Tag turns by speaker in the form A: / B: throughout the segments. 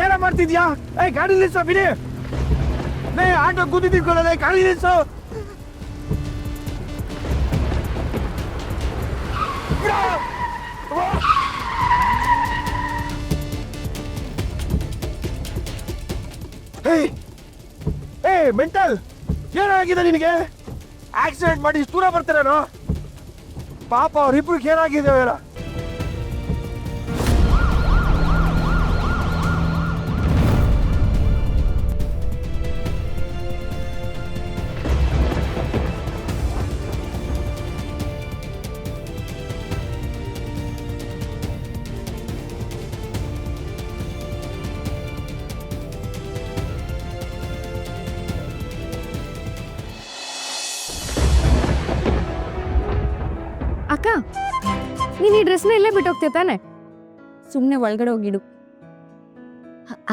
A: ಏನ ಮಾಡ್ತಿದ್ಯಾ? ಗಾಡಿ ನಿಲ್ಸೋ ಬಿಡಿ. ಆಟೋ ಕೂತಿದ್ಕೊಳ್ಳೋದೆ, ಗಾಡಿ ನಿಲ್ಸೋ. ಮೆಂಟಲ್ ಏನಾಗಿದೆ ನಿನಗೆ? ಆಕ್ಸಿಡೆಂಟ್ ಮಾಡಿ ದೂರ ಬರ್ತಾರೇನೋ? ಪಾಪ ಅವ್ರಿಬ್ರಿಗೆ ಏನಾಗಿದೆ ಹೇಳ?
B: ಅಕ್ಕ, ನೀನು ಈ ಡ್ರೆಸ್ನ ಇಲ್ಲೇ ಬಿಟ್ಟು ಹೋಗ್ತೀಯ ತಾನೆ? ಸುಮ್ಮನೆ ಒಳಗಡೆ ಹೋಗಿಡು.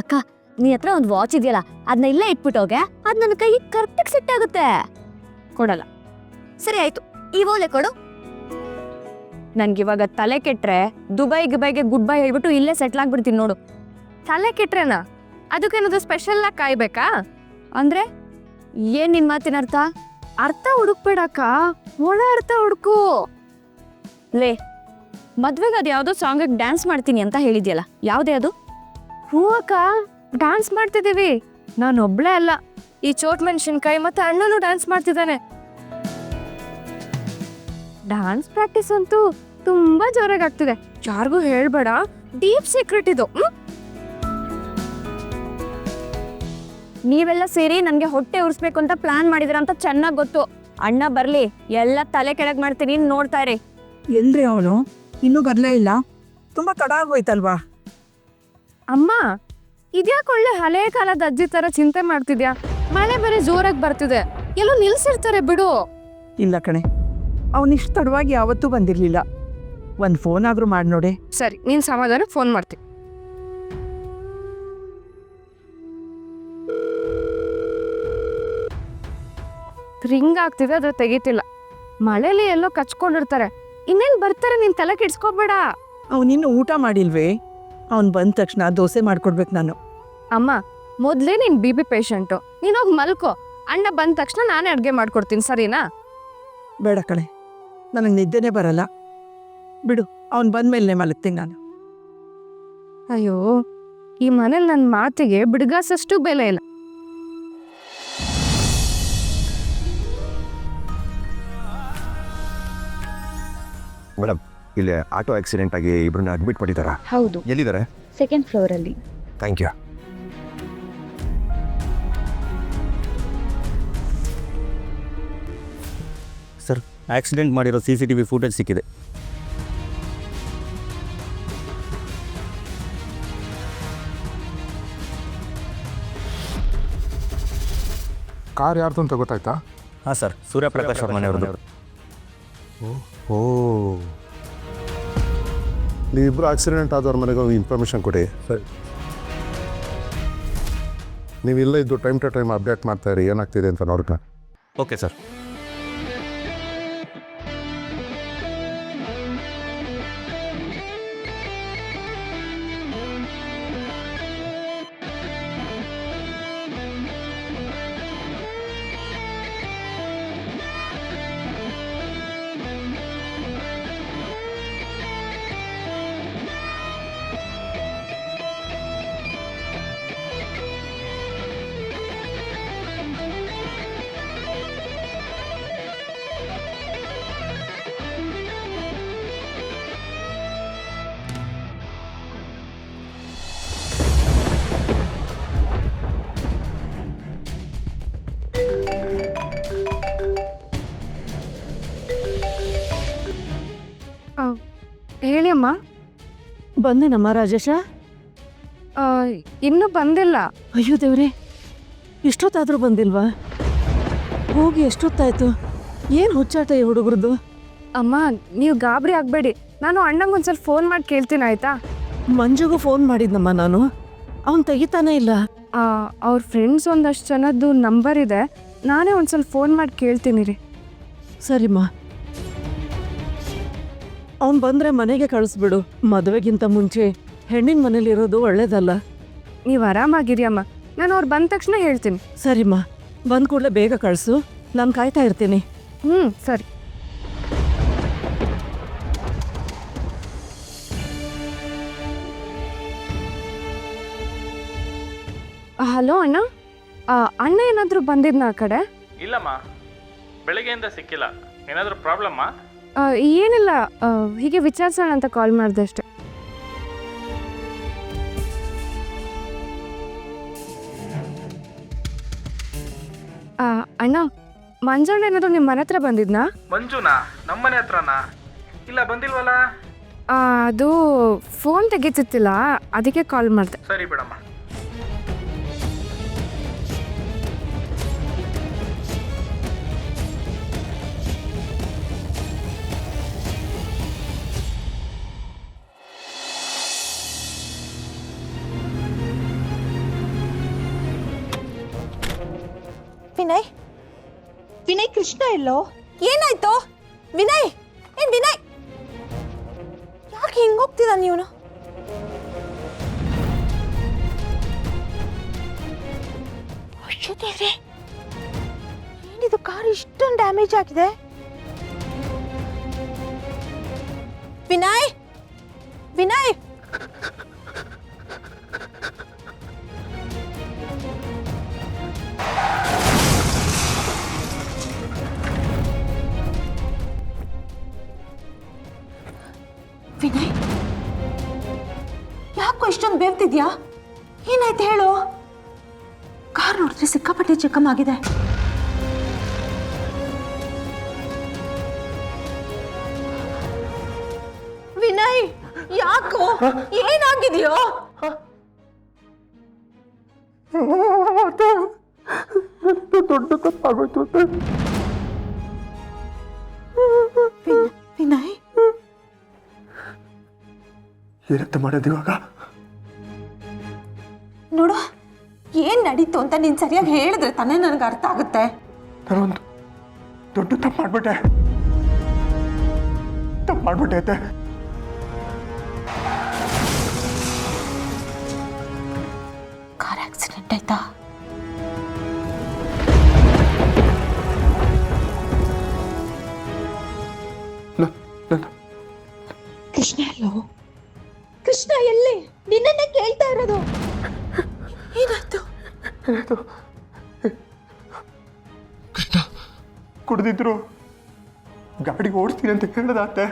C: ಅಕ್ಕ, ನೀ ಹತ್ರ ಒಂದು ವಾಚ್ ಇದೆಯಲ್ಲ, ಅದನ್ನ ಇಲ್ಲೇ ಇಟ್ಬಿಟ್ಟೋಗೆ. ಅದು ನನ್ನ ಕೈಗೆ ಕರೆಕ್ಟಾಗಿ ಸೆಟ್ ಆಗುತ್ತೆ.
B: ಕೊಡಲ್ಲ.
C: ಸರಿ ಆಯ್ತು, ಈ ಓಲೆ ಕೊಡು.
B: ನನ್ಗಿವಾಗ ತಲೆ ಕೆಟ್ರೆ ದುಬೈಗೆ ಗುಡ್ ಬೈ ಹೇಳ್ಬಿಟ್ಟು ಇಲ್ಲೇ ಸೆಟ್ಲ್ ಆಗ್ಬಿಡ್ತೀನಿ ನೋಡು. ತಲೆ ಕೆಟ್ರೆನಾ? ಅದಕ್ಕೇನಾದ್ರು ಸ್ಪೆಷಲ್ ಆಗಿ ಕಾಯ್ಬೇಕಾ?
C: ಅಂದ್ರೆ ಏನ್ ನಿನ್ ಮಾತಿನ ಅರ್ಥ?
B: ಅರ್ಥ ಹುಡುಕ್ಬೇಡಕ್ಕ, ಒಳ ಅರ್ಥ ಹುಡುಕು.
C: ಲೇ, ಮದ್ವೆಗೆ ಅದು ಯಾವುದೋ ಸಾಂಗಿಗೆ ಡ್ಯಾನ್ಸ್ ಮಾಡ್ತೀನಿ ಅಂತ ಹೇಳಿದ್ಯಲ್ಲ, ಯಾವುದೇ ಅದು?
B: ಹ್ಞೂ ಅಕ್ಕ, ಡ್ಯಾನ್ಸ್ ಮಾಡ್ತಿದ್ದೀವಿ. ನಾನು ಒಬ್ಳೇ ಅಲ್ಲ, ಈ ಚೋಟ್ ಮೆಣಸಿನ್ಕಾಯಿ ಮತ್ತೆ ಅಣ್ಣನೂ ಡ್ಯಾನ್ಸ್ ಮಾಡ್ತಿದ್ದಾನೆ. ಡ್ಯಾನ್ಸ್ ಪ್ರಾಕ್ಟೀಸ್ ಅಂತೂ ತುಂಬಾ ಜೋರಾಗಿ ಆಗ್ತಿದೆ. ಯಾರಿಗೂ ಹೇಳ್ಬೇಡ, ಡೀಪ್ ಸೀಕ್ರೆಟ್ ಇದು.
C: ನೀವೆಲ್ಲ ಸೇರಿ ನನಗೆ ಹೊಟ್ಟೆ ಉರಿಸ್ಬೇಕು ಅಂತ ಪ್ಲಾನ್ ಮಾಡಿದ್ರ ಅಂತ ಚೆನ್ನಾಗಿ ಗೊತ್ತು. ಅಣ್ಣ ಬರ್ಲಿ, ಎಲ್ಲ ತಲೆ ಕೆಳಗೆ ಮಾಡ್ತೀನಿ, ನೋಡ್ತಾ ಇರಿ.
D: ಎಲ್ರಿ ಅವಳು ಇನ್ನೂ ಬರಲೇ ಇಲ್ಲ? ತುಂಬಾ ತಡ ಆಗೋಯ್ತಲ್ವಾ?
B: ಅಮ್ಮ, ಇದ್ಯಾಕೆ ಒಳ್ಳೆ ಹಳೆ ಕಾಲದ ಅಜ್ಜಿ ತರ ಚಿಂತೆ ಮಾಡ್ತಿದ್ಯಾ? ಮಳೆ ಬೇರೆ ಜೋರಾಗಿ ಬರ್ತಿದೆ, ಎಲ್ಲೋ ನಿಲ್ಸಿರ್ತಾರೆ ಬಿಡು.
D: ಇಲ್ಲ ಕಣೆ, ಅವನಿಷ್ಟು ತಡವಾಗಿ ಯಾವತ್ತೂ ಬಂದಿರಲಿಲ್ಲ. ಒಂದು ಫೋನ್ ಆದರೂ ಮಾಡಿ ನೋಡಿ.
B: ಸರಿ, ನೀನು ಸಮಾಧಾನ ಫೋನ್ ಮಾಡ್ತೀನಿ. ರಿಂಗ್ ಆಗ್ತಿದೆ, ಅದ್ರ ತೆಗಿತಿಲ್ಲ. ಮಳೆಲಿ ಎಲ್ಲೋ ಕಚ್ಕೊಂಡಿರ್ತಾರೆ. ಇನ್ನೇನು ಬರ್ತಾರೆ, ನೀನು ತಲೆ ಕೆಡ್ಸ್ಕೋಬೇಡ.
D: ಅವನಿನ್ನು ಊಟ ಮಾಡಿಲ್ವೇ? ಅವ್ನು ಬಂದ ತಕ್ಷಣ ದೋಸೆ ಮಾಡ್ಕೊಡ್ಬೇಕು ನಾನು.
B: ಅಮ್ಮ, ಮೊದಲೇ ನೀನು ಬಿ ಪಿ ಪೇಷಂಟು, ನೀನು ಹೋಗಿ ಮಲ್ಕೋ. ಅಣ್ಣ ಬಂದ ತಕ್ಷಣ ನಾನೇ ಅಡುಗೆ ಮಾಡ್ಕೊಡ್ತೀನಿ, ಸರಿನಾ?
D: ಬೇಡ ಕಣೆ, ನನಗೆ ನಿದ್ದೆನೇ ಬರಲ್ಲ. ಬಿಡು, ಅವ್ನು ಬಂದ್ಮೇಲೆ ಮಲಗ್ತೀನಿ ನಾನು.
B: ಅಯ್ಯೋ, ಈ ಮನೇಲಿ ನನ್ನ ಮಾತಿಗೆ ಬಿಡ್ಗಾಸಷ್ಟು ಬೆಲೆ ಇಲ್ಲ.
A: ಮೇಡಮ್, ಇಲ್ಲಿ ಆಟೋ ಆಕ್ಸಿಡೆಂಟ್ ಆಗಿ ಇಬ್ಬರನ್ನ ಅಡ್ಮಿಟ್ ಮಾಡಿದಾರಾ?
C: ಹೌದು,
A: ಎಲ್ಲಿದ್ದಾರೆ?
C: ಸೆಕೆಂಡ್ ಫ್ಲೋರ್ ಅಲ್ಲಿ.
A: Thank you.
E: ಸರ್, ಆಕ್ಸಿಡೆಂಟ್ ಮಾಡಿರೋ CCTV ಫುಟೇಜ್ ಸಿಕ್ಕಿದೆ.
F: ಕಾರ್ ಯಾರ್ದು ಅಂತ ಗೊತ್ತಾಯ್ತಾ?
E: ಹಾಂ ಸರ್, ಸೂರ್ಯಪ್ರಕಾಶ್ ಅವ್ರ ಮನೆಯವ್ರದ್ದು.
F: ಓ, ನೀವಿಬ್ಬರು ಆಕ್ಸಿಡೆಂಟ್ ಆದವ್ರ ಮನೆಗೆ ಒಂದು ಇನ್ಫಾರ್ಮೇಷನ್ ಕೊಡಿ. ಸರಿ, ನೀವಿಲ್ಲ ಇದ್ದು ಟೈಮ್ ಟು ಟೈಮ್ ಅಪ್ಡೇಟ್ ಮಾಡ್ತಾ ಇರಿ, ಏನಾಗ್ತಿದೆ ಅಂತ ನೋಡ್ಕ.
E: Okay sir.
B: ಹೇಳಿ ಅಮ್ಮ.
D: ಬಂದೇನಮ್ಮ ರಾಜೇಶ?
B: ಇನ್ನೂ ಬಂದಿಲ್ಲ.
D: ಅಯ್ಯೋ ದೇವ್ರೆ, ಇಷ್ಟೊತ್ತಾದರೂ ಬಂದಿಲ್ವಾ? ಹೋಗಿ ಎಷ್ಟೊತ್ತಾಯ್ತು? ಏನು ಹುಚ್ಚಾಟ ಈ ಹುಡುಗರದು?
B: ಅಮ್ಮ, ನೀವು ಗಾಬರಿ ಆಗಬೇಡಿ, ನಾನು ಅಣ್ಣಂಗೆ ಒಂದ್ಸಲ ಫೋನ್ ಮಾಡಿ ಕೇಳ್ತೀನಿ, ಆಯ್ತಾ?
D: ಮಂಜುಗೂ ಫೋನ್ ಮಾಡಿದ್ನಮ್ಮ ನಾನು, ಅವನು ತೆಗಿತಾನೇ ಇಲ್ಲ.
B: ಅವ್ರ ಫ್ರೆಂಡ್ಸ್ ಒಂದಷ್ಟು ಜನದ್ದು ನಂಬರ್ ಇದೆ, ನಾನೇ ಒಂದ್ಸಲ ಫೋನ್ ಮಾಡಿ ಕೇಳ್ತೀನಿ ರೀ.
D: ಸರಿಮ್ಮ, ಅವನು ಬಂದರೆ ಮನೆಗೆ ಕಳಿಸ್ಬಿಡು. ಮದುವೆಗಿಂತ ಮುಂಚೆ ಹೆಣ್ಣಿನ ಮನೇಲಿರೋದು ಒಳ್ಳೇದಲ್ಲ.
B: ನೀವು ಆರಾಮಾಗಿರಿ ಅಮ್ಮ. ನಾನು ಅವ್ರು ಬಂದ ತಕ್ಷಣ ಹೇಳ್ತೀನಿ.
D: ಸರಿಮ್ಮ, ಬಂದ ಕೂಡಲೇ ಬೇಗ ಕಳಿಸು, ನಾನು ಕಾಯ್ತಾ ಇರ್ತೀನಿ.
B: ಸರಿ. ಹಲೋ ಅಣ್ಣ, ಅಣ್ಣ ಏನಾದರೂ ಬಂದಿದ್ನ ಆ ಕಡೆ?
G: ಇಲ್ಲಮ್ಮ, ಬೆಳಗ್ಗೆಯಿಂದ ಸಿಕ್ಕಿಲ್ಲ. ಏನಾದರೂ ಪ್ರಾಬ್ಲಮ್ಮಾ?
B: ಏನಿಲ್ಲ, ಹೀಗೆ ವಿಚಾರಿಸೋಣ ಅಂತ ಕಾಲ್ ಮಾಡಿದೆ ಅಷ್ಟೆ. ಅಣ್ಣ, ಮಂಜಣ್ಣ ಏನಾದರೂ ನಿಮ್ಮ ಮನೆ ಹತ್ರ ಬಂದಿದ್ನಾ?
G: ಮಂಜುನಾ? ನಮ್ಮನೆ ಹತ್ರನಾ? ಇಲ್ಲ, ಬಂದಿಲ್ವಲ್ಲ.
B: ಅದು ಫೋನ್ ತೆಗಿತಿತ್ತಿಲ್ಲ, ಅದಕ್ಕೆ ಕಾಲ್ ಮಾಡಿದೆ.
G: ಸರಿ ಬಿಡಮ್ಮ.
C: ವಿನಯ್, ವಿನಯ್, ಕೃಷ್ಣ ಎಲ್ಲೋ? ಏನಾಯ್ತು ವಿನಯ್? ವಿನಯ್ ಯಾಕೆ ಹಿಂಗ್ ಹೋಗ್ತಿದ್ದ ನೀವನು? ಅಯ್ಯೋ ದೇವ್ರೆ, ಏನಿದು ಕಾರ್ ಇಷ್ಟೊಂದು ಡ್ಯಾಮೇಜ್ ಆಗಿದೆ? ವಿನಯ್, ವಿನಯ್, ವಿನಯ್, ಯಾಕೋ ಇಷ್ಟೊಂದು ಬೇವ್ತಿದ್ಯಾ? ಏನಾಯ್ತು ಹೇಳು? ಕಾರ್ ನೋಡಿದ್ರೆ ಸಿಕ್ಕಾಪಟ್ಟೆ ಚಿಕ್ಕಮ್ಮಾಗಿದೆ. ವಿನಯ್, ಯಾಕೋ? ಏನಾಗಿದೆಯೋ?
F: ದೊಡ್ಡ ತಪ್ಪಾಗೋಯ್ತು.
C: ವಿನಯ್,
F: ಏನಂತ ಮಾಡೋದು ಇವಾಗ?
C: ನೋಡು, ಏನ್ ನಡೀತು ಅಂತ ನೀನ್ ಸರಿಯಾಗಿ ಹೇಳಿದ್ರೆ ತಾನೇ ನನಗೆ ಅರ್ಥ ಆಗುತ್ತೆ.
F: ನಾನೊಂದು ದೊಡ್ಡ ತಪ್ಪು ಮಾಡ್ಬಿಟ್ಟೆ ಐತೆ.
C: ಕಾರ್ ಆಕ್ಸಿಡೆಂಟ್ ಆಯ್ತಾ? ಕೃಷ್ಣ ಎಲ್ಲೋ? ಕೃಷ್ಣ ಎಲ್ಲಿ? ನಿನ್ನೆ ಕೇಳ್ತಾ ಇರೋದು. ಏನಾಯ್ತು?
F: ಕೃಷ್ಣ ಕುಡ್ದಿದ್ರು ಗಾಡಿ ಓಡಿಸ್ತೀನಿ ಅಂತ ಹೇಳಿದಾತೆ.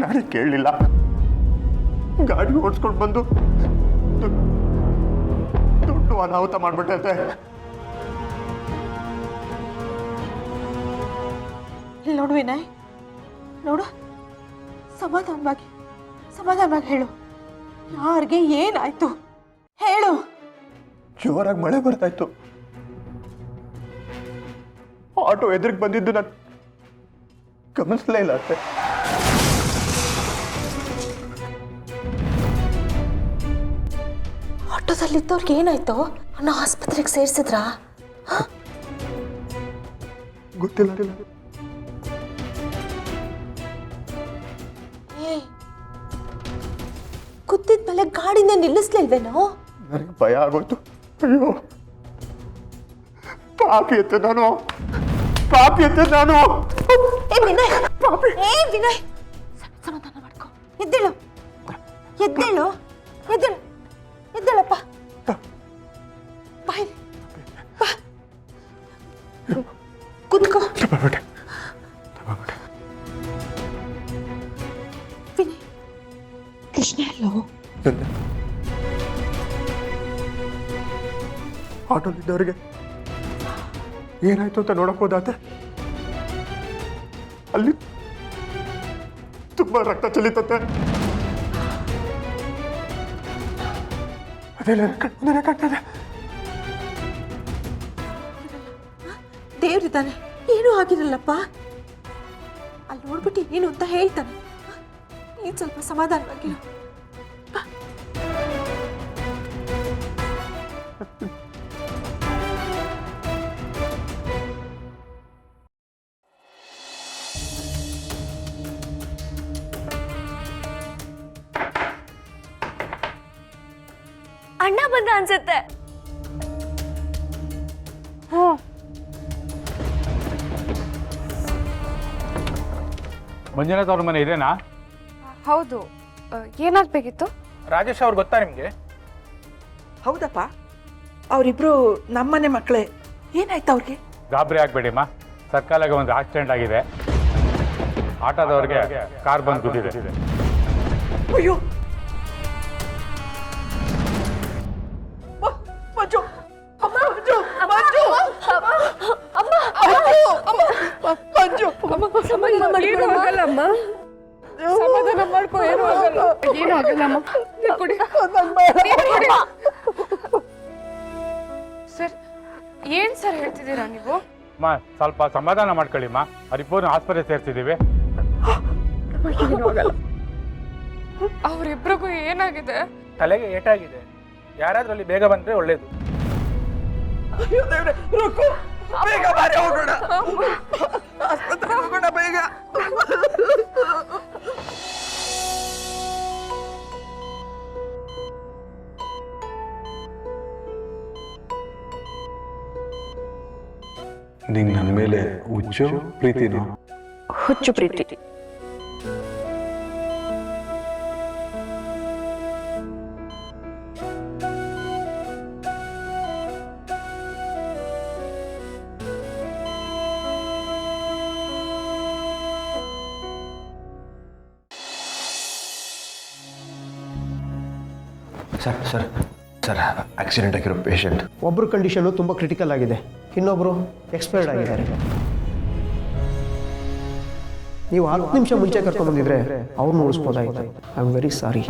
F: ನಾನೇ ಕೇಳಲಿಲ್ಲ. ಗಾಡಿ ಓಡಿಸ್ಕೊಂಡು ಬಂದು ದೊಡ್ಡ ಅನಾಹುತ ಮಾಡ್ಬಿಟ್ಟೈತೆ.
C: ನೋಡು ವಿನಯ್, ನೋಡು, ಸಮಾಧಾನವಾಗಿ ಹೇಳು. ಯಾರಿಗೆ ಏನಾಯ್ತು ಹೇಳು.
F: ಜೋರಾಗಿ ಮಳೆ ಬರ್ತಾಯಿತ್ತು. ಆಟೋ ಎದುರಿಗೆ ಬಂದಿದ್ದು ನಾನು ಗಮನಿಸಲೇ ಇಲ್ಲ ಅಷ್ಟೇ.
C: ಆಟೋದಲ್ಲಿದ್ದವ್ರಿಗೆ ಏನಾಯ್ತು? ಅಣ್ಣ ಆಸ್ಪತ್ರೆಗೆ ಸೇರಿಸಿದ್ರಾ?
F: ಗೊತ್ತಿಲ್ಲ.
C: ಕೂತಿದ್ಮೇಲೆ ಗಾಡಿನ ನಿಲ್ಲಿಸ್ಲಿಲ್ವೇನೋ?
F: ನನಗೆ ಭಯ ಆಗೋಯ್ತು. ಅಯ್ಯೋ, ಪಾಪಿ ಎತ್ತೆ ನಾನು.
C: ವಿನಯ್, ಸಮಾಧಾನ ಮಾಡ್ಕೊ. ಎದ್ದೇಳಪ್ಪ. ಬಾಯ್, ಬಾ, ಕುತ್ಕೋ. ವಿನಯ್, ಕೃಷ್ಣ ಎಲ್ಲೋ?
F: ಆಟೋಲಿದ್ದವರಿಗೆ ಏನಾಯ್ತು ಅಂತ ನೋಡಕ್ ಹೋದಾತೆ. ಅಲ್ಲಿ ತುಂಬಾ ರಕ್ತ ಚೆಲ್ಲಿತತ್ತೆ. ಅದೆಲ್ಲ ನನಗೆ ಕಾಣ್ತದೆ.
C: ದೇವ್ರಿದ್ದಾನೆ, ಏನೂ ಆಗಿರಲ್ಲಪ್ಪ. ಅಲ್ಲಿ ನೋಡ್ಬಿಟ್ಟು ಏನು ಅಂತ ಹೇಳ್ತಾನೆ. ನೀನು ಸ್ವಲ್ಪ ಸಮಾಧಾನವಾಗಿರು. ಅಣ್ಣ ಬಂದ ಅನ್ಸುತ್ತೆ.
H: ಮಂಜುನಾಥ್ ಅವ್ರ ಮನೆ ಇದೇನಾ?
B: ಹೌದು, ಏನಾಗಬೇಕಿತ್ತು?
G: ರಾಜೇಶ್ ಅವ್ರು ಗೊತ್ತಾ ನಿಮಗೆ?
D: ಹೌದಪ್ಪ, ಅವರಿಬ್ರು ನಮ್ಮನೆ ಮಕ್ಕಳೇ. ಏನಾಯ್ತು ಅವ್ರಿಗೆ?
H: ಗಾಬರಿ ಆಗ್ಬೇಡಿಮ್ಮ, ಸರ್ಕಲಾಗ ಒಂದು ಆಕ್ಸಿಡೆಂಟ್ ಆಗಿದೆ. ಆಟೋದವ್ರಿಗೆ ಕಾರ್ ಬಂದು ಗುದ್ದಿದೆ.
D: ಅಯ್ಯೋ ಮಂಜು, ಅಮ್ಮ, ಮಂಜು, ಮಂಜು, ಮಂಜು,
B: ಸಮಾಧಾನ ಮಾಡ್ಕೊ, ಏನು ಆಗಲ್ಲ, ಏನು ಆಗಲ್ಲಮ್ಮ. ಸರ್, ಏನ್ ಸರ್ ಹೇಳ್ತಿದ್ದೀರಾ ನೀವು?
H: ಅಮ್ಮ ಸ್ವಲ್ಪ ಸಮಾಧಾನ ಮಾಡ್ಕೊಳ್ಳಿಮ್ಮ, ಅವ್ರಿಬ್ಬರು ಆಸ್ಪತ್ರೆ ಸೇರ್ಸಿದ್ದೀವಿ.
B: ಅವರಿಬ್ರಿಗೂ ಏನಾಗಿದೆ?
G: ತಲೆಗೆ ಏಟಾಗಿದೆ. ಯಾರಾದ್ರೂ ಅಲ್ಲಿ ಬೇಗ ಬಂದ್ರೆ ಒಳ್ಳೇದು.
D: ಅಯ್ಯೋ ದೇವ್ರೆ, ರುಕ್ಕು, ಬೇಗ ಬಾರಿ ಹೋಗೋಣ, ಆಸ್ಪತ್ರೆಗೆ ಹೋಗೋಣ ಬೇಗ.
F: ನಿಂಗೆ ನನ್ನ ಮೇಲೆ ಹುಚ್ಚು ಪ್ರೀತಿನೋ?
C: ಹುಚ್ಚು ಪ್ರೀತಿ.
F: ಸರ್ ಸರ್ ಸರ್, ಆಕ್ಸಿಡೆಂಟ್ ಆಗಿರೋ ಪೇಷಂಟ್.
I: ಒಬ್ಬರು ಕಂಡೀಷನು ತುಂಬ ಕ್ರಿಟಿಕಲ್ ಆಗಿದೆ, ಇನ್ನೊಬ್ಬರು ಎಕ್ಸ್ಪೈರ್ಡ್ ಆಗಿದ್ದಾರೆ. ನೀವು 10 ನಿಮಿಷ ಮುಂಚೆ ಕರ್ಕೊಂಡ್ಬಂದಿದ್ರೆ ಅವ್ರನ್ನ ಉಳಿಸ್ಬೋದಾಯಿತು. I am very sorry.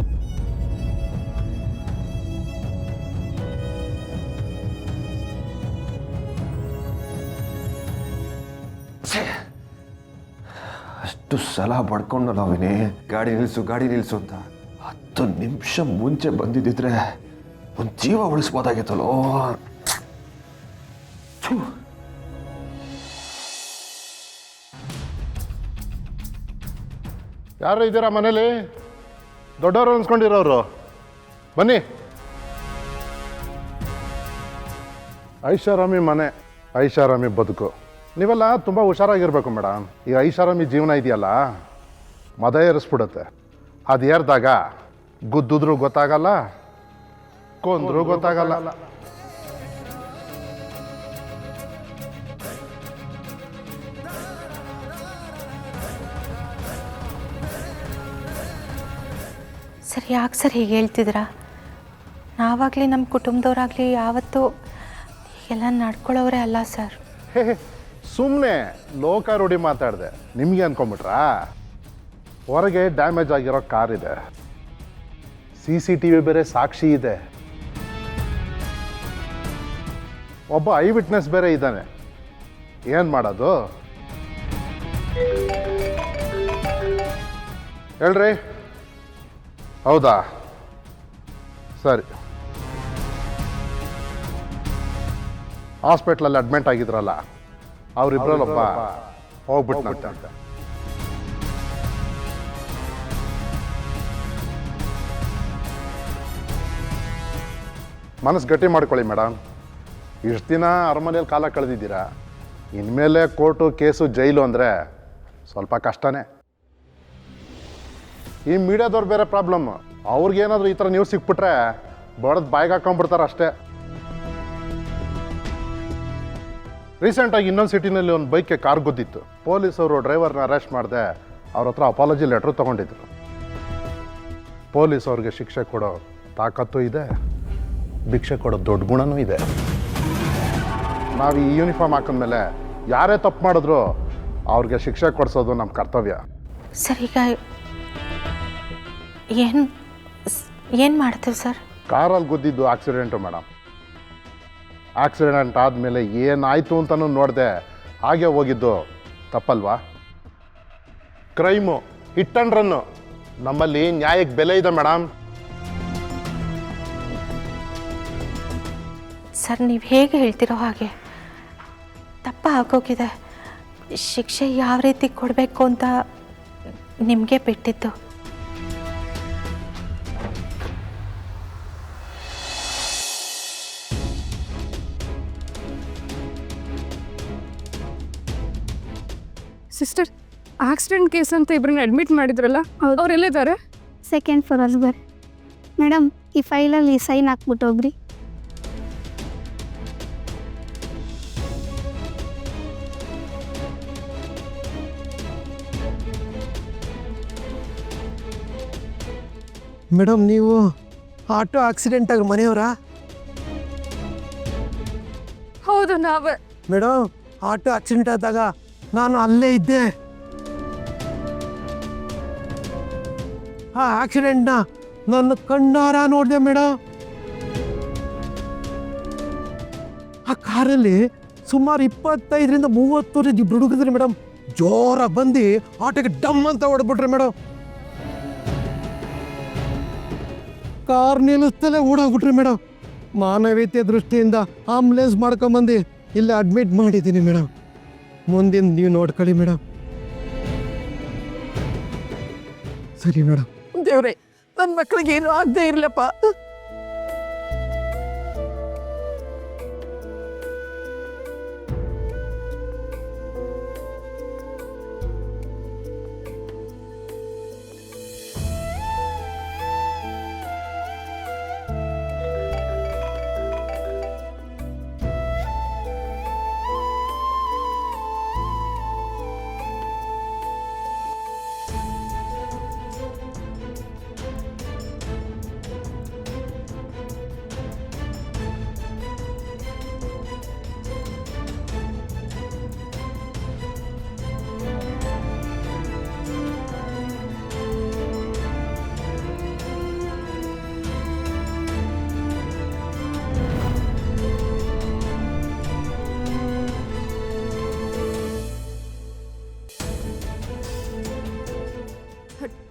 F: ಅಷ್ಟು ಸಲ ಬಡ್ಕೊಂಡಲ್ಲ ಅವನೇ, ಗಾಡಿ ನಿಲ್ಲಿಸು ಅಂತ. 10 ನಿಮಿಷ ಮುಂಚೆ ಬಂದಿದ್ದಿದ್ರೆ ಒಂದು ಜೀವ ಉಳಿಸ್ಬೋದಾಗಿತ್ತಲ್ಲೋ.
J: ಯಾರು ಇದ್ದೀರಾ ಮನೇಲಿ? ದೊಡ್ಡವರು ಅನ್ಸ್ಕೊಂಡಿರೋರು ಬನ್ನಿ. ಐಷಾರಾಮಿ ಮನೆ, ಐಷಾರಾಮಿ ಬದುಕು. ನೀವೆಲ್ಲ ತುಂಬ ಹುಷಾರಾಗಿರ್ಬೇಕು ಮೇಡಮ್. ಈ ಐಷಾರಾಮಿ ಜೀವನ ಇದೆಯಲ್ಲ, ಮದ ಏರಿಸ್ಬಿಡುತ್ತೆ. ಅದು ಏರಿದಾಗ ಗುದ್ದಿದ್ರೂ ಗೊತ್ತಾಗಲ್ಲ, ಕೊಂದ್ರೂ ಗೊತ್ತಾಗಲ್ಲ.
K: ಸರ್, ಯಾಕೆ ಸರ್ ಹೀಗೆ ಹೇಳ್ತಿದ್ದೀರಾ? ನಾವಾಗಲಿ ನಮ್ಮ ಕುಟುಂಬದವರಾಗಲಿ ಯಾವತ್ತೂ ಎಲ್ಲ ನಡ್ಕೊಳ್ಳೋರೇ ಅಲ್ಲ ಸರ್.
J: ಸುಮ್ಮನೆ ಲೋಕ ರೂಢಿ ಮಾತಾಡಿದೆ ನಿಮಗೆ ಅನ್ಕೊಂಬಿಟ್ರಾ? ಹೊರಗೆ ಡ್ಯಾಮೇಜ್ ಆಗಿರೋ ಕಾರ್ ಇದೆ, CCTV ಬೇರೆ ಸಾಕ್ಷಿ ಇದೆ, ಒಬ್ಬ ಐ ವಿಟ್ನೆಸ್ ಬೇರೆ ಇದ್ದಾನೆ. ಏನು ಮಾಡೋದು ಹೇಳ್ರಿ? ಹೌದಾ, ಸರಿ. ಹಾಸ್ಪಿಟ್ಲಲ್ಲಿ ಅಡ್ಮಿಟ್ ಆಗಿದ್ರಲ್ಲ, ಅವರಿಬ್ಬರಲ್ಲೊಬ್ಬ ಹೋಗ್ಬಿಟ್ಟು ಮನಸ್ಸು ಗಟ್ಟಿ ಮಾಡ್ಕೊಳ್ಳಿ ಮೇಡಮ್. ಇಷ್ಟು ದಿನ ಅರಮನೆಯಲ್ಲಿ ಕಾಲ ಕಳೆದಿದ್ದೀರಾ, ಇನ್ಮೇಲೆ ಕೋರ್ಟು ಕೇಸು ಜೈಲು ಅಂದರೆ ಸ್ವಲ್ಪ ಕಷ್ಟನೇ. ಈ ಮೀಡಿಯಾದವ್ರು ಬೇರೆ ಪ್ರಾಬ್ಲಮ್. ಅವ್ರಿಗೇನಾದರೂ ಈ ಥರ ನ್ಯೂಸ್ ಸಿಕ್ಬಿಟ್ರೆ ಬಡದು ಬಾಯಿಗೆ ಹಾಕೊಂಡ್ಬಿಡ್ತಾರೆ ಅಷ್ಟೇ. ರೀಸೆಂಟಾಗಿ ಇನ್ನೊಂದು ಸಿಟಿನಲ್ಲಿ ಒಂದು ಬೈಕ್ಗೆ ಕಾರ್ ಗುದ್ದಿತ್ತು. ಪೊಲೀಸವರು ಡ್ರೈವರ್ನ ಅರೆಸ್ಟ್ ಮಾಡದೆ ಅವ್ರ ಹತ್ರ ಅಪಾಲಜಿ ಲೆಟ್ರು ತೊಗೊಂಡಿದ್ರು. ಪೊಲೀಸವ್ರಿಗೆ ಶಿಕ್ಷೆ ಕೊಡೋ ತಾಕತ್ತು ಇದೆ, ಭಿಕ್ಷೆ ಕೊಡೋ ದೊಡ್ಡ ಗುಣನೂ ಇದೆ. ನಾವು ಈ ಯೂನಿಫಾರ್ಮ್ ಹಾಕಿದ್ಮೇಲೆ ಯಾರೇ ತಪ್ಪು ಮಾಡಿದ್ರು ಅವ್ರಿಗೆ ಶಿಕ್ಷೆ ಕೊಡಿಸೋದು ನಮ್ಮ ಕರ್ತವ್ಯ.
K: ಸರ್, ಈಗ ಏನು ಮಾಡ್ತೀವಿ ಸರ್?
J: ಕಾರಲ್ಲಿ ಗುದ್ದಿದ್ದು ಆಕ್ಸಿಡೆಂಟು ಮೇಡಮ್. ಆಕ್ಸಿಡೆಂಟ್ ಆದಮೇಲೆ ಏನಾಯಿತು ಅಂತಲೂ ನೋಡಿದೆ ಹಾಗೆ ಹೋಗಿದ್ದು ತಪ್ಪಲ್ವಾ? Crime, hit and run. ನಮ್ಮಲ್ಲಿ ನ್ಯಾಯಕ್ಕೆ ಬೆಲೆ ಇದೆ ಮೇಡಮ್.
K: ಸರ್, ನೀವು ಹೇಗೆ ಹೇಳ್ತಿರೋ ಹಾಗೆ ತಪ್ಪ ಆಗೋಗಿದೆ. ಶಿಕ್ಷೆ ಯಾವ ರೀತಿ ಕೊಡಬೇಕು ಅಂತ ನಿಮಗೆ ಬಿಟ್ಟಿದ್ದು.
B: ಸಿಸ್ಟರ್, ಆಕ್ಸಿಡೆಂಟ್ ಕೇಸ್ ಅಂತ ಇಬ್ಬರನ್ನ ಅಡ್ಮಿಟ್ ಮಾಡಿದ್ರಲ್ಲ, ಅವರೆಲ್ಲಿದ್ದಾರೆ?
C: ಸೆಕೆಂಡ್ ಫ್ಲೋರಲ್ಲಿ ಬರ್ರಿ ಮೇಡಮ್. ಈ ಫೈಲಲ್ಲಿ ಸೈನ್ ಹಾಕ್ಬಿಟ್ಟು ಹೋಗ್ರಿ.
I: ಮೇಡಮ್, ನೀವು ಆಟೋ ಆಕ್ಸಿಡೆಂಟ್ ಆಗಿ ಮನೆಯವರಾ?
B: ಹೌದು, ನಾವೇ.
I: ಮೇಡಮ್, ಆಟೋ ಆಕ್ಸಿಡೆಂಟ್ ಆದಾಗ ನಾನು ಅಲ್ಲೇ ಇದ್ದೆ. ಆ ಆಕ್ಸಿಡೆಂಟ್ನ ನನ್ನ ಕಣ್ಣಾರ ನೋಡಿದೆ ಮೇಡಮ್. ಆ ಕಾರಲ್ಲಿ ಸುಮಾರು 25-30 ಇಬ್ರು ಹುಡುಗಿದ್ರಿ ಮೇಡಮ್. ಜೋರಾಗಿ ಬಂದು ಆಟೋಗೆ ಡಮ್ ಅಂತ ಹೊಡೆದ್ಬಿಟ್ರಿ ಮೇಡಮ್. ಕಾರ್ ನಿಲ್ಲಿಸ್ತಲೇ ಓಡಾಗ್ಬಿಟ್ರಿ ಮೇಡಮ್. ಮಾನವೀಯತೆ ದೃಷ್ಟಿಯಿಂದ ಆಂಬುಲೆನ್ಸ್ ಮಾಡ್ಕೊಂಬಂದು ಇಲ್ಲೇ ಅಡ್ಮಿಟ್ ಮಾಡಿದ್ದೀನಿ ಮೇಡಮ್. ಮುಂದಿನ ನೀವು ನೋಡ್ಕೊಳ್ಳಿ ಮೇಡಮ್. ಸರಿ ಮೇಡಮ್.
D: ದೇವ್ರೆ, ನನ್ನ ಮಕ್ಕಳಿಗೆ ಏನೂ ಆಗದೆ ಇರಲಪ್ಪ.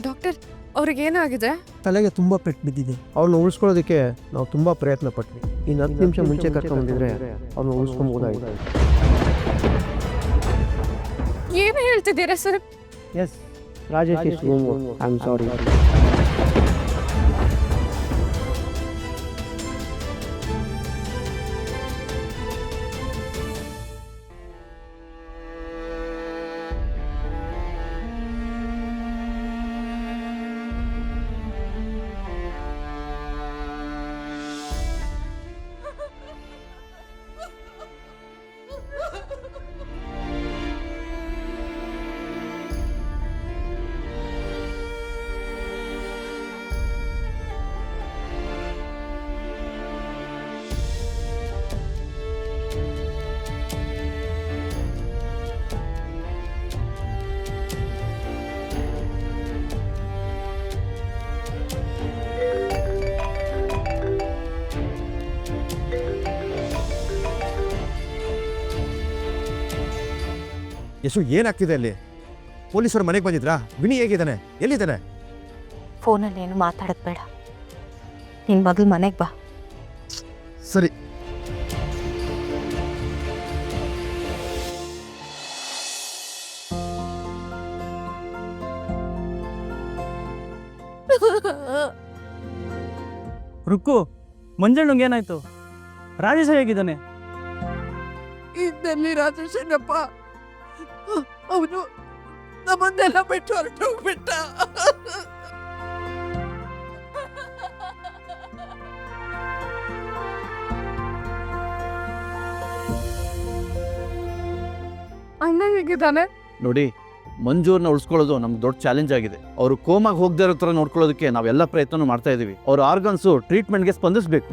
B: ಡಾಕ್ಟರ್, ಅವ್ರಿಗೇನಾಗಿದೆ?
I: ತಲೆಗೆ ತುಂಬ ಪೆಟ್ಟು ಬಿದ್ದಿದೆ.
A: ಅವ್ರನ್ನ ಉಳಿಸ್ಕೊಳ್ಳೋದಕ್ಕೆ ನಾವು ತುಂಬ ಪ್ರಯತ್ನ ಪಟ್ವಿ. ಇನ್ನು 10 ನಿಮಿಷ ಮುಂಚೆ ಕರ್ಕೊಂಡ್ಬಂದಿದ್ರೆ ಅವ್ರನ್ನ ಉಳಿಸ್ಕೊಂಬೋದಾಗಿತ್ತು.
B: ಏನು ಹೇಳ್ತಿದ್ದೀರಾ sir?
A: Yes, Rajesh is no more. I am sorry.
E: Yashu, ಏನಾಗ್ತಿದೆ ಅಲ್ಲಿ? ಪೊಲೀಸರು ಮನೆಗೆ ಬಂದಿದ್ರಾ? ವಿನಿ ಹೇಗಿದ್ದಾನೆ? ಎಲ್ಲಿದ್ದಾನೆ?
K: ಫೋನಲ್ಲಿ ಏನು ಮಾತಾಡೋದು ಬೇಡ, ನಿನ್ನ ಮೊದಲು ಮನೆಗೆ ಬಾ.
E: ಸರಿ.
A: ರುಕ್ಕು, ಮಂಜಣ್ಣಂಗೆ ಏನಾಯ್ತು? ರಾಜೇಶ ಹೇಗಿದ್ದಾನೆ?
D: ಇದ್ದಲ್ಲಿ ರಾಜೇಶನಪ್ಪ, ಅವನು ನಮ್ಮನ್ನೆಲ್ಲ ಬಿಟ್ಟು ಹೊರಟೋಗ್ಬಿಟ್ಟ.
B: ಅಣ್ಣ ಹೇಗಿದ್ದಾನೆ?
A: ನೋಡಿ, ಮಂಜೂರ್ನ ಉಳಿಸ್ಕೊಳ್ಳೋದು ನಮ್ಗೆ ದೊಡ್ಡ ಚಾಲೆಂಜ್ ಆಗಿದೆ. ಅವರು ಕೋಮಾಗಿ ಹೋಗದೇ ಇರೋ ಥರ ನೋಡ್ಕೊಳ್ಳೋದಕ್ಕೆ ನಾವೆಲ್ಲ ಪ್ರಯತ್ನ ಮಾಡ್ತಾ ಇದ್ದೀವಿ. ಅವ್ರ ಆರ್ಗನ್ಸು ಟ್ರೀಟ್ಮೆಂಟ್ಗೆ ಸ್ಪಂದಿಸಬೇಕು.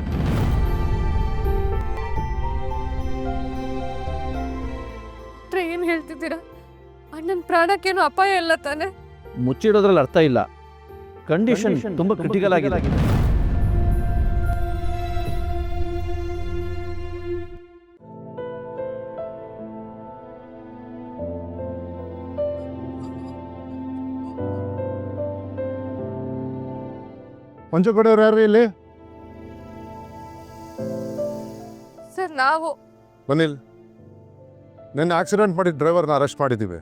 B: ಏನು ಹೇಳ್ತಿದ್ದೀರಾ? ಅಣ್ಣನ ಪ್ರಾಣಕ್ಕೇನು ಅಪಾಯ ಇಲ್ಲ ತಾನೆ?
A: ಮುಚ್ಚಿಡೋದ್ರಲ್ಲಿ ಅರ್ಥ ಇಲ್ಲ. ಕಂಡೀಷನ್ ತುಂಬಾ ಕ್ರಿಟಿಕಲ್ ಆಗಿದೆ.
J: ಮಂಜು ಕಡೆಯವ್ರು ಯಾರು ಇಲ್ಲಿ?
B: ಸರ್, ನಾವು
J: ಬನ್ನಿಲ್. ನಿನ್ನೆ ಆಕ್ಸಿಡೆಂಟ್ ಮಾಡಿದ ಡ್ರೈವರ್ನ ಅರೆಸ್ಟ್ ಮಾಡಿದ್ದೀವಿ.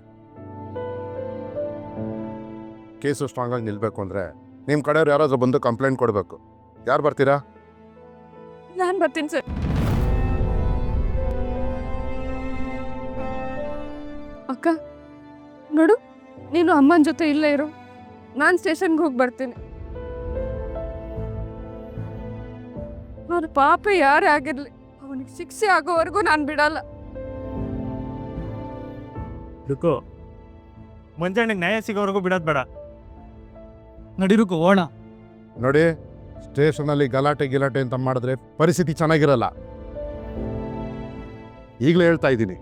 J: ಕೇಸು ಸ್ಟ್ರಾಂಗ್ ಆಗಿ ನಿಲ್ಬೇಕು ಅಂದರೆ ನಿಮ್ಮ ಕಡೆಯವ್ರು ಯಾರಾದರೂ ಬಂದು ಕಂಪ್ಲೇಂಟ್ ಕೊಡಬೇಕು. ಯಾರು ಬರ್ತೀರಾ?
B: ನಾನು ಬರ್ತೀನಿ ಸರ್. ಅಕ್ಕ, ನೋಡು, ನೀನು ಅಮ್ಮನ ಜೊತೆ ಇಲ್ಲೇ ಇರು, ನಾನು ಸ್ಟೇಷನ್ಗೆ ಹೋಗಿ ಬರ್ತೀನಿ. ಅವ್ರ ಪಾಪ ಯಾರೇ ಆಗಿರ್ಲಿ, ಅವನಿಗೆ ಶಿಕ್ಷೆ ಆಗೋವರೆಗೂ ನಾನು ಬಿಡಲ್ಲ.
H: ರುಕು, ಮಂಜಣ್ಣಗೆ ನ್ಯಾಯ ಸಿಗೋವರೆಗೂ ಬಿಡೋದು ಬೇಡ.
I: ನಡಿರುಕು ಹೋಣ.
J: ನೋಡಿ, ಸ್ಟೇಷನಲ್ಲಿ ಗಲಾಟೆ ಗಿಲಾಟೆ ಅಂತ ಮಾಡಿದ್ರೆ ಪರಿಸ್ಥಿತಿ ಚೆನ್ನಾಗಿರಲ್ಲ. ಈಗಲೇ ಹೇಳ್ತಾ ಇದ್ದೀನಿ.